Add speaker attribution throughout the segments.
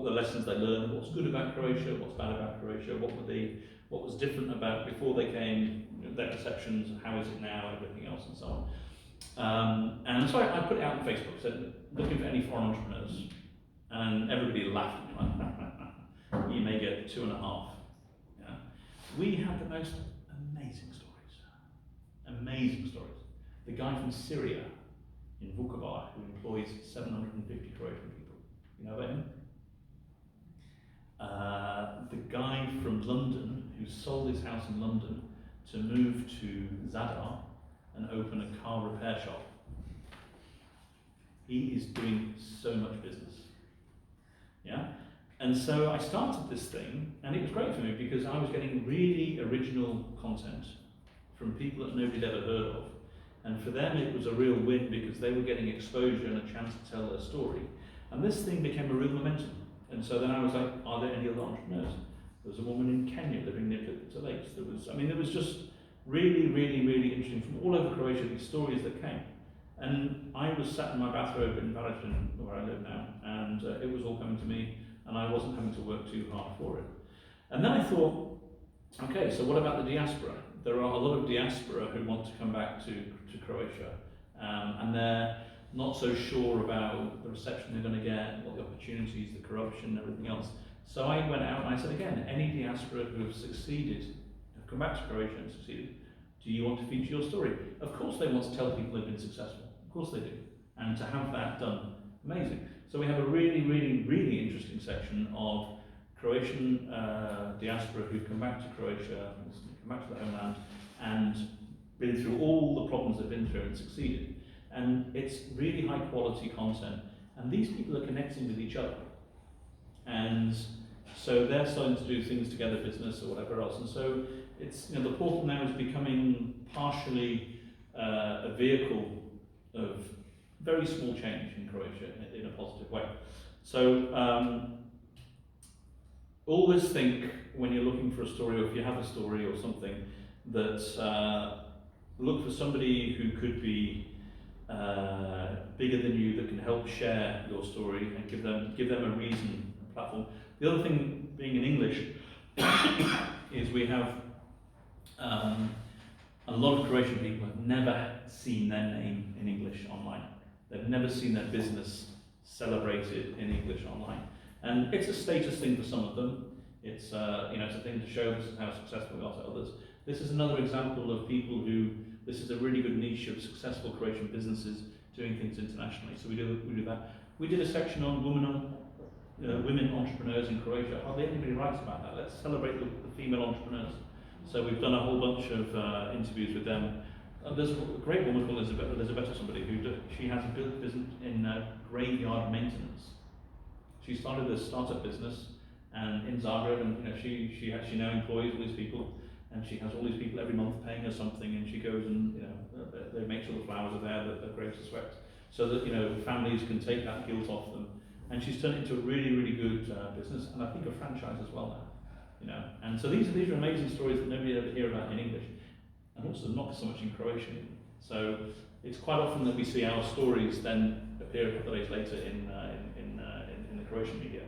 Speaker 1: were the lessons they learned, what's good about Croatia, what's bad about Croatia, what was different about before they came, their perceptions, how is it now, and everything else, and so on. And so I put it out on Facebook, said, looking for any foreign entrepreneurs, and everybody laughed at me, like, you may get 2.5. Yeah. We had the most amazing stories. Amazing stories. The guy from Syria in Vukovar who employs 750 Croatian people. You know about him? The guy from London who sold his house in London to move to Zagreb and open a car repair shop. He is doing so much business. Yeah? And so I started this thing, and it was great for me because I was getting really original content from people that nobody had ever heard of. And for them it was a real win because they were getting exposure and a chance to tell their story. And this thing became a real momentum. And so then I was like, are there any other entrepreneurs? There was a woman in Kenya living near the lakes. There was just really, really, really interesting from all over Croatia, these stories that came. And I was sat in my bathrobe in Varaždin, where I live now, and it was all coming to me, and I wasn't having to work too hard for it. And then I thought, okay, so what about the diaspora? There are a lot of diaspora who want to come back to Croatia, and they're not so sure about the reception they're going to get, what the opportunities, the corruption, everything else. So I went out and I said again, any diaspora who have succeeded, have come back to Croatia and succeeded, do you want to feature your story? Of course they want to tell people they've been successful. Of course they do. And to have that done, amazing. So we have a really, really, really interesting section of Croatian diaspora who've come back to Croatia, come back to the homeland, and been through all the problems they've been through and succeeded. And it's really high quality content. And these people are connecting with each other. And so they're starting to do things together, business or whatever else. And so it's, the portal now is becoming partially a vehicle of very small change in Croatia in a positive way. So always think when you're looking for a story, or if you have a story or something, that look for somebody who could be bigger than you, that can help share your story and give them a reason, a platform. The other thing, being in English, is we have a lot of Croatian people have never seen their name in English online. They've never seen their business celebrated in English online. And it's a status thing for some of them. It's it's a thing to show this is how successful we are to others. This is another example of people who, this is a really good niche of successful Croatian businesses doing things internationally. So we do that. We did a section on women entrepreneurs in Croatia. Hardly anybody writes about that. Let's celebrate the female entrepreneurs. So we've done a whole bunch of interviews with them. There's a great woman called Elizabeth or somebody she has a business in graveyard maintenance. She started this startup business and in Zagreb, and she actually now employs all these people, and she has all these people every month paying her something, and she goes and they make sure the flowers are there, that the grapes are swept, so that families can take that guilt off them. And she's turned it into a really, really good business, and I think a franchise as well now. And so these are amazing stories that nobody ever hear about in English, and also not so much in Croatian. So it's quite often that we see our stories then appear a couple of days later in the Croatian media.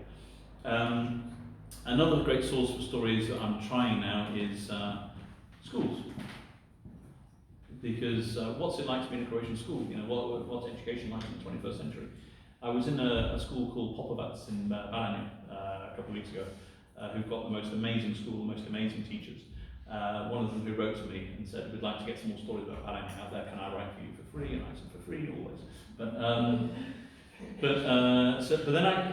Speaker 1: Another great source for stories that I'm trying now is schools. Because what's it like to be in a Croatian school? What's education like in the 21st century? I was in a school called Popovac in Baranja a couple of weeks ago, who've got the most amazing school, the most amazing teachers. One of them who wrote to me and said, we'd like to get some more stories about Baranja out there, can I write for you for free? And I said, for free always. But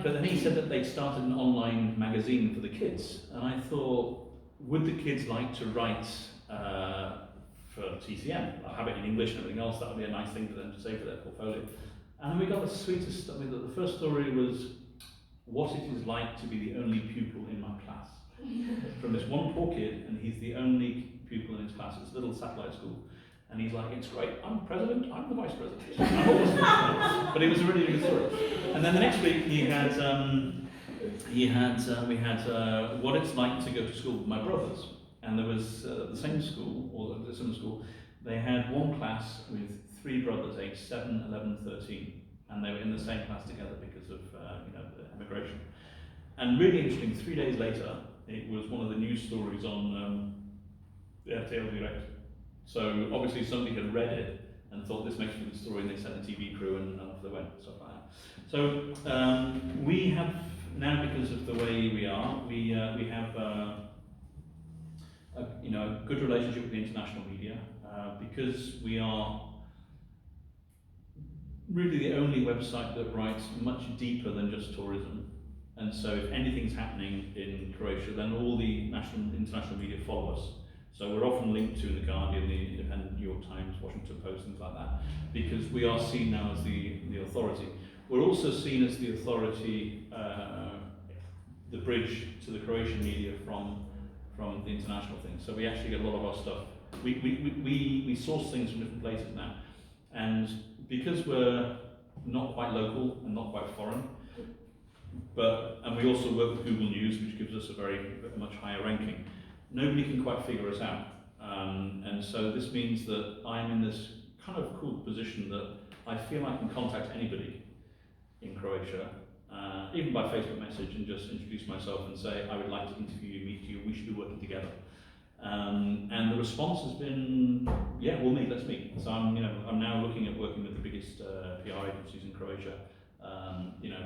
Speaker 1: then he said that they'd started an online magazine for the kids, and I thought, would the kids like to write for TCN? I'll have it in English and everything else. That would be a nice thing for them to say for their portfolio. And we got the sweetest. The first story was what it is like to be the only pupil in my class. From this one poor kid, and he's the only pupil in his class. It's a little satellite school. And he's like, it's great, I'm president, I'm the vice president. But it was a really good story. And then the next week we had what it's like to go to school with my brothers. And there was the same school, or the similar school, they had one class with 3 brothers aged 7, 11, 13. And they were in the same class together because of the immigration. And really interesting, 3 days later, it was one of the news stories on the RTL Direct. So obviously somebody had read it and thought this makes a good story, and they sent a TV crew and off they went, stuff like that. So we have now, because of the way we are, we have a good relationship with the international media, because we are really the only website that writes much deeper than just tourism. And so if anything's happening in Croatia, then all the international media follow us. So we're often linked to The Guardian, The Independent, New York Times, Washington Post, things like that, because we are seen now as the authority. We're also seen as the authority, the bridge to the Croatian media from the international thing. So we actually get a lot of our stuff. We source things from different places now. And because we're not quite local and not quite foreign, and we also work with Google News, which gives us a much higher ranking, nobody can quite figure us out. And so this means that I'm in this kind of cool position that I feel I can contact anybody in Croatia, even by Facebook message, and just introduce myself and say, I would like to interview you, meet you, we should be working together. And the response has been, yeah, we'll meet, let's meet. So I'm now looking at working with the biggest PR agencies in Croatia.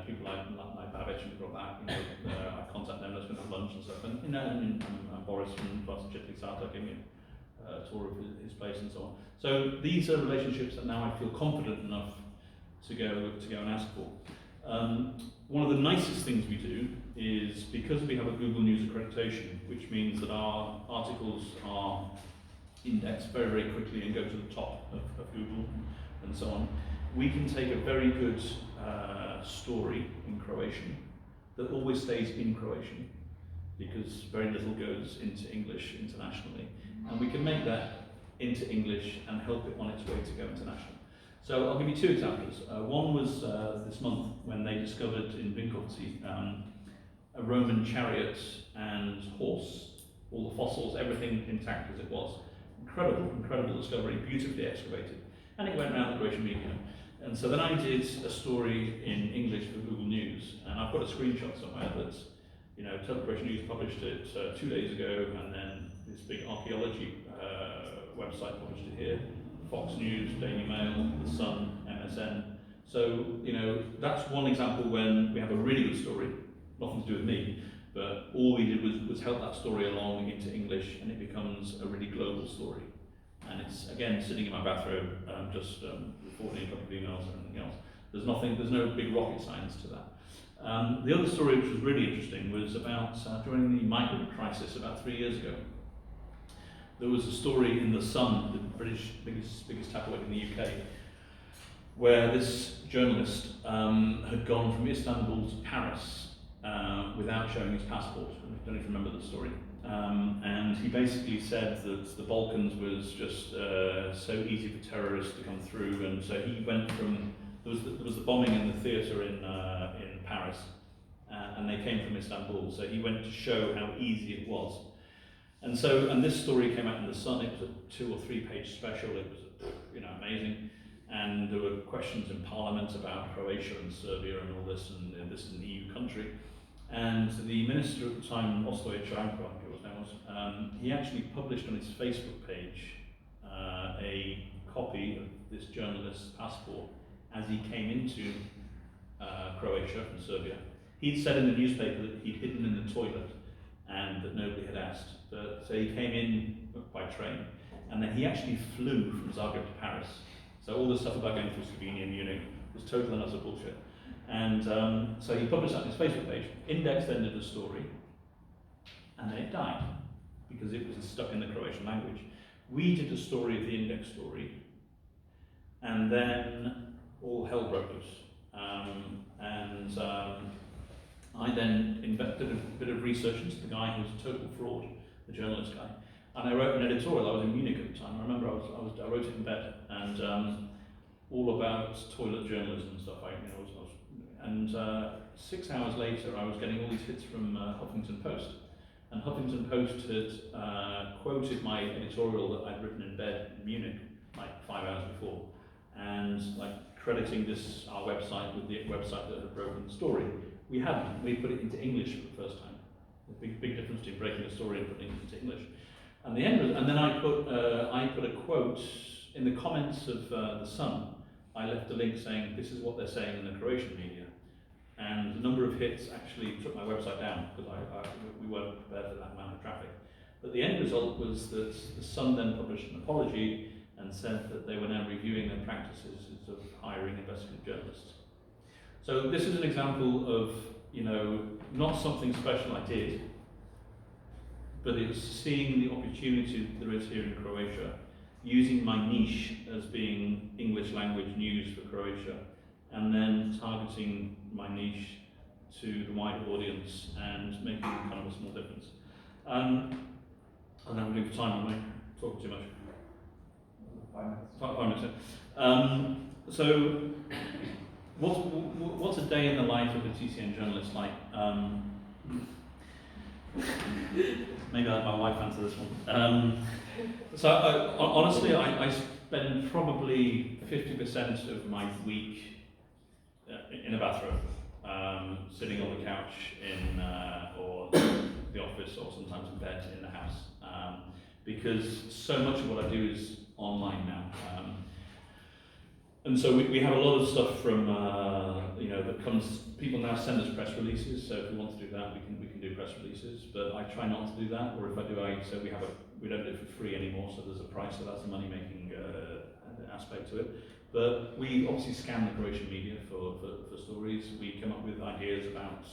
Speaker 1: People like Babic and people like that, I contact them, let's go have lunch and stuff. And Boris from Varsity Sata gave me a tour of his place and so on. So these are relationships that now I feel confident enough to go and ask for. One of the nicest things we do is, because we have a Google News accreditation, which means that our articles are indexed very, very quickly and go to the top of Google and so on, we can take a very good story in Croatian that always stays in Croatian, because very little goes into English internationally, and we can make that into English and help it on its way to go international. So I'll give you two examples. One was this month when they discovered in Vinkovci a Roman chariot and horse, all the fossils, everything intact as it was. Incredible discovery, beautifully excavated. And it went around the Croatian media. And so then I did a story in English for Google News, and I've got a screenshot somewhere that's, Croatian News published it 2 days ago, and then this big archaeology website published it here. Fox News, Daily Mail, The Sun, MSN. So, that's one example when we have a really good story, nothing to do with me, but all we did was help that story along into English, and it becomes a really global story. And it's, again, sitting in my bathroom, just forwarding a couple of emails and everything else. There's no big rocket science to that. The other story, which was really interesting, was about during the migrant crisis about 3 years ago. There was a story in The Sun, the British biggest tabloid in the UK, where this journalist had gone from Istanbul to Paris without showing his passport. I don't even remember the story. And he basically said that the Balkans was just so easy for terrorists to come through, and so he went from, there was the bombing in the theatre in Paris, and they came from Istanbul, so he went to show how easy it was. And this story came out in The Sun. It was a 2 or 3 page special. It was amazing, and there were questions in Parliament about Croatia and Serbia and all this, and this is an EU country. And the minister at the time, Ostoje Čanko, I think it was now, he actually published on his Facebook page a copy of this journalist's passport as he came into Croatia from Serbia. He'd said in the newspaper that he'd hidden in the toilet and that nobody had asked. So he came in by train, and then he actually flew from Zagreb to Paris. So all this stuff about going through Slovenia and Munich was total and utter bullshit. And so he published that on his Facebook page. Index then did a story, and then it died because it was stuck in the Croatian language. We did a story of the Index story, and then all hell broke loose. I then did a bit of research into the guy who was a total fraud, the journalist guy, and I wrote an editorial. I was in Munich at the time. I remember I wrote it in bed, and all about toilet journalism and stuff. And 6 hours later, I was getting all these hits from Huffington Post, and Huffington Post had quoted my editorial that I'd written in bed in Munich like 5 hours before, and crediting our website with the website that had broken the story. We hadn't. We put it into English for the first time. A big difference between breaking a story and putting it into English. And the end was, and then I put a quote in the comments of The Sun. I left a link saying, this is what they're saying in the Croatian media. And the number of hits actually took my website down, because we weren't prepared for that amount of traffic. But the end result was that The Sun then published an apology and said that they were now reviewing their practices of hiring investigative journalists. So this is an example of, not something special I did, but it was seeing the opportunity there is here in Croatia, using my niche as being English language news for Croatia, and then targeting my niche to the wider audience and making kind of a small difference. And I'm doing for time, am I talking too much?
Speaker 2: 5 minutes.
Speaker 1: 5 minutes. So, what's a day in the life of a TCN journalist like? Maybe I'll let my wife answer this one. Honestly, I spend probably 50% of my week in a bathroom, sitting on the couch or the office, or sometimes in bed in the house, because so much of what I do is online now. And so we have a lot of stuff from that comes. People now send us press releases. So if we want to do that, we can do press releases. But I try not to do that. Or if I do, we don't do it for free anymore. So there's a price. So that's a money making aspect to it. But we obviously scan the Croatian media for stories. We come up with ideas about,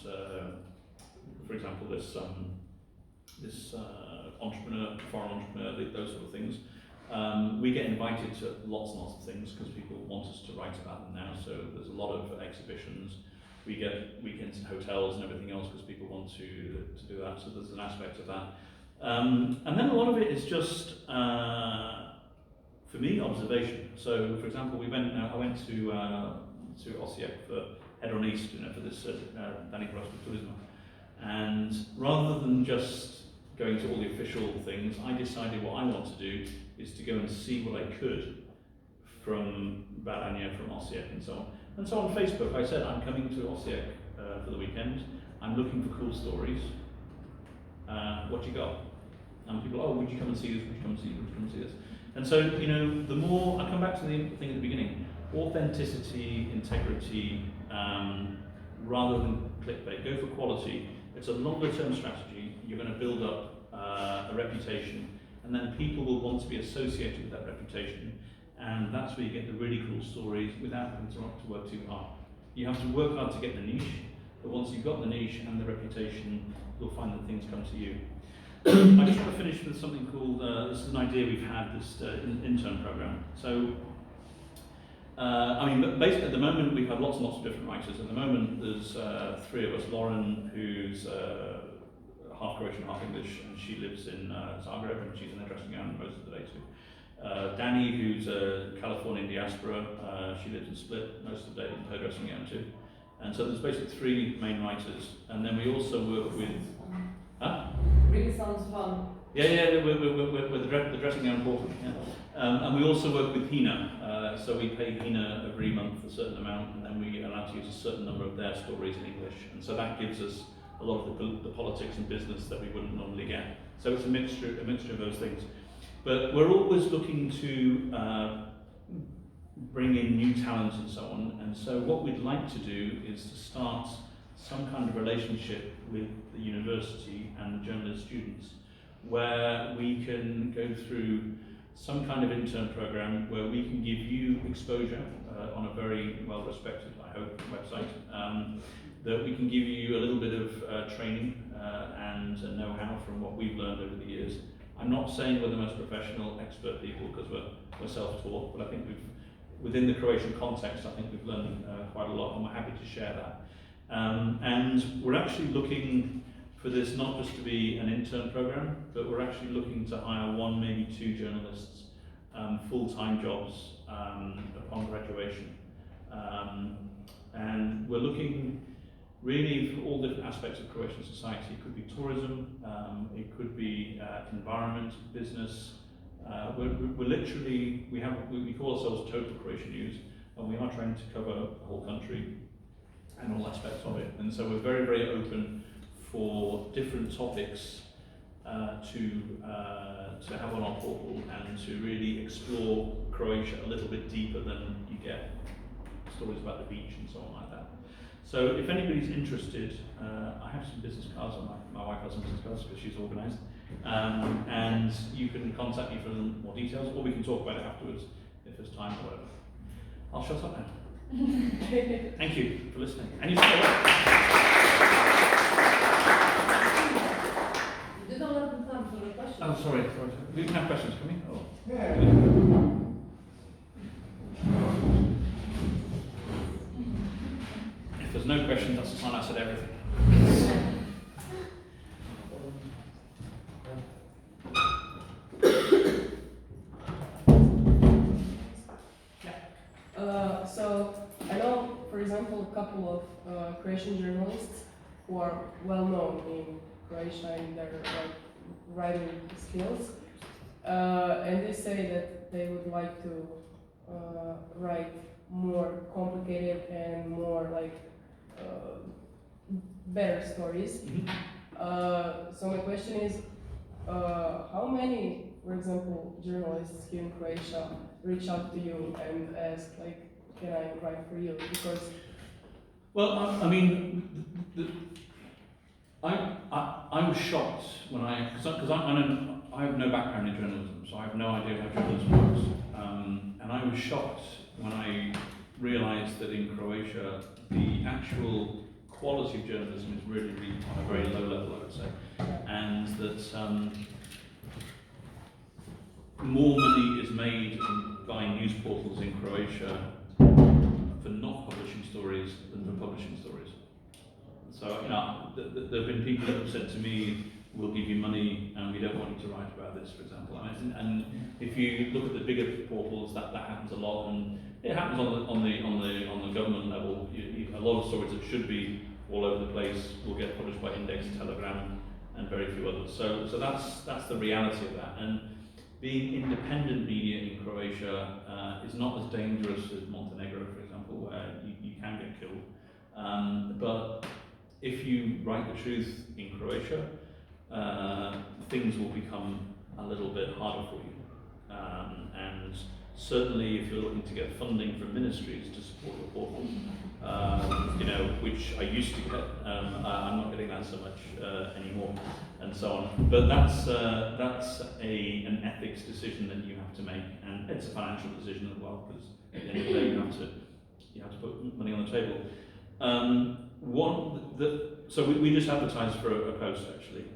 Speaker 1: for example, this entrepreneur, foreign entrepreneur, those sort of things. We get invited to lots and lots of things because people want us to write about them now. So there's a lot of exhibitions. We get weekends in hotels and everything else because people want to do that. So there's an aspect of that. And then a lot of it is just, for me, observation. So, for example, I went to Osijek for Head on East, for this Dani Hrvatskog Turizma. And rather than just going to all the official things, I decided what I want to do is to go and see what I could from Baranja, from Osijek and so on. And so on Facebook I said, I'm coming to Osijek for the weekend, I'm looking for cool stories, what you got? And people, would you come and see this, would you come and see this, would you come and see this? And so, the more, I come back to the thing at the beginning, authenticity, integrity, rather than clickbait, go for quality. It's a longer term strategy. You're going to build up a reputation, and then people will want to be associated with that reputation, and that's where you get the really cool stories without having to work too hard. You have to work hard to get the niche, but once you've got the niche and the reputation, you'll find that things come to you. I just want to finish with something called, this is an idea we've had, this intern program. So, basically at the moment we have lots and lots of different writers. At the moment there's 3 of us. Lauren, who's half Croatian, half English, and she lives in Zagreb, and she's in her dressing gown most of the day too. Danny, who's a Californian diaspora, she lives in Split most of the day in her dressing gown too. And so there's basically 3 main writers, and then we also work with.
Speaker 3: Really sounds fun.
Speaker 1: Yeah, we're the dressing gown portal. Yeah. And we also work with Hina, so we pay Hina every month a certain amount, and then we are allowed to use a certain number of their stories in English, and so that gives us a lot of the politics and business that we wouldn't normally get. So it's a mixture of those things. But we're always looking to bring in new talent and so on, and so what we'd like to do is to start some kind of relationship with the university and the journalist students, where we can go through some kind of intern program where we can give you exposure on a very well-respected, I hope, website, that we can give you a little bit of training and know-how from what we've learned over the years. I'm not saying we're the most professional, expert people, because we're self-taught, but I think within the Croatian context, I think we've learned quite a lot, and we're happy to share that. And we're actually looking for this not just to be an intern program, but we're actually looking to hire 1, maybe 2 journalists, full-time jobs upon graduation. And we're looking really for all different aspects of Croatian society. It could be tourism, it could be environment, business. We're literally, we call ourselves Total Croatian News, and we are trying to cover the whole country. and all aspects of it. And so we're very, very open for different topics to have on our portal and to really explore Croatia a little bit deeper than you get stories about the beach and so on like that. So if anybody's interested, I have some business cards, or my wife has some business cards because she's organised, and you can contact me for more details, or we can talk about it afterwards if there's time or whatever. I'll shut up now. Thank you for listening. And you stay away.
Speaker 3: You don't have the time for the questions.
Speaker 1: Oh, sorry. We can have questions coming. Oh.
Speaker 2: Yeah.
Speaker 1: If there's no questions, that's a sign I said everything.
Speaker 3: So I know, for example, a couple of Croatian journalists who are well known in Croatia in their writing skills, and they say that they would like to write more complicated and more better stories. So my question is, how many, for example, journalists here in Croatia reach out to you and ask, can I write for you? Because
Speaker 1: I mean, I was shocked when because I have no background in journalism, so I have no idea how journalism works, and I was shocked when I realised that in Croatia the actual quality of journalism is really, really on a very low level, I would say, and that more money is made by news portals in Croatia for not publishing stories than for publishing stories. So, there have been people that have said to me, "We'll give you money, and we don't want you to write about this," for example. And if you look at the bigger portals, that happens a lot, and it happens on the government level. A lot of stories that should be all over the place will get published by Index, Telegram, and very few others. So that's the reality of that. And being independent media in Croatia is not as dangerous as Montenegro, for example, where you can get killed. But if you write the truth in Croatia, things will become a little bit harder for you. And certainly if you're looking to get funding from ministries to support your portal, which I used to get, I'm not getting that so much anymore, and so on. But that's an ethics decision that you have to make, and it's a financial decision as well, because at the end of the day you have to put money on the table. So we just advertised for a post actually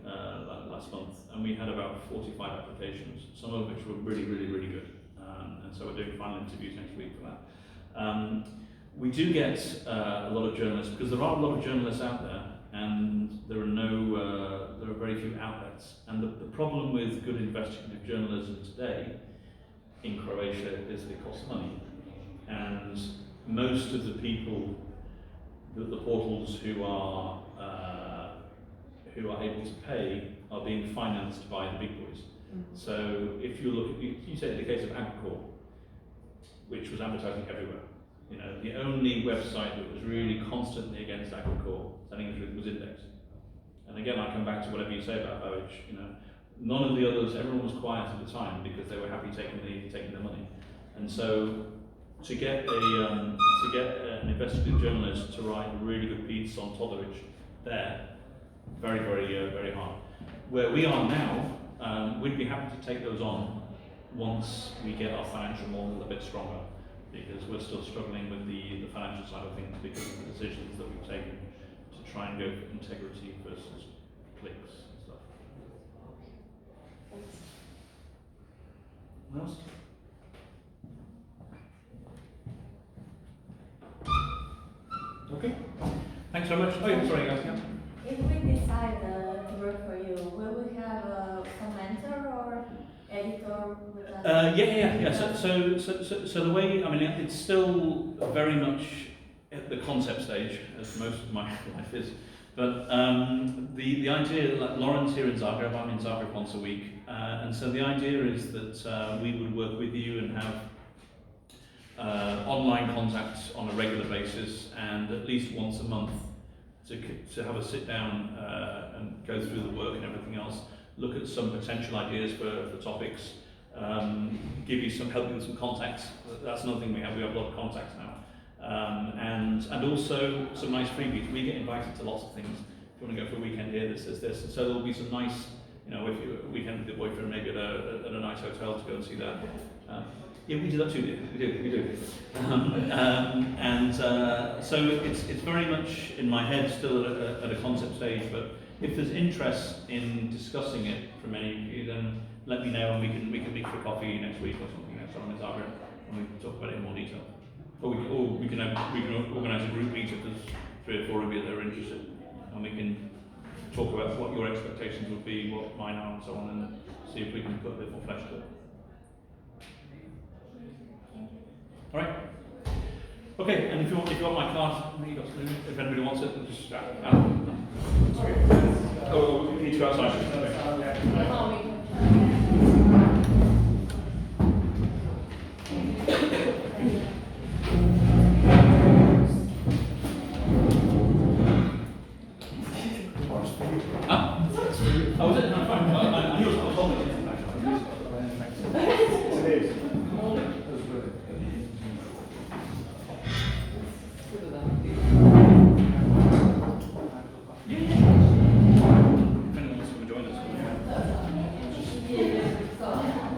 Speaker 1: last month, and we had about 45 applications, some of which were really, really, really good. And so we're doing final interviews next week for that. We do get a lot of journalists, because there are a lot of journalists out there, and there are very few outlets. And the problem with good investigative journalism today in Croatia is that it costs money. And most of the people, the portals who are able to pay are being financed by the big boys. So if you look at, you say the case of Agricor, which was advertising everywhere. The only website that was really constantly against Agricor, telling the truth, was Index. And again, I come back to whatever you say about Bowic. None of the others, everyone was quiet at the time because they were happy taking the money. And so to get an investigative journalist to write a really good piece on Todoric, very, very, very hard. Where we are now, we'd be happy to take those on once we get our financial model a bit stronger, because we're still struggling with the financial side of things because of the decisions that we've taken to try and go for integrity versus clicks and stuff. What else? Okay. Thanks very much. Oh, yeah, sorry, guys. Yeah.
Speaker 4: If we decide to work for you, will we have some mentor or editor with us?
Speaker 1: Yeah. So the way, it's still very much at the concept stage, as most of my life is. But the idea, like Lauren's here in Zagreb, I'm in Zagreb once a week, and so the idea is that we would work with you and have online contact on a regular basis, and at least once a month to have a sit down and go through the work and everything else, look at some potential ideas for topics, give you some, help you with some contacts. That's another thing we have a lot of contacts now. And also some nice freebies. We get invited to lots of things. If you want to go for a weekend here, this is this. And so there'll be some nice, you know, if you a weekend with your boyfriend, maybe at a nice hotel to go and see that. Yeah, we do that too. We do. So it's very much in my head still at a concept stage. But if there's interest in discussing it from any of you, then let me know, and we can meet for coffee next week or something next time in Zagreb, and we can talk about it in more detail. Or we can organise a group meet if there's 3 or 4 of you that are interested, and we can talk about what your expectations would be, what mine are, and so on, and see if we can put a bit more flesh to it. All right. Okay, and if you want my card, if anybody wants it, just sorry. Oh, we need to go outside.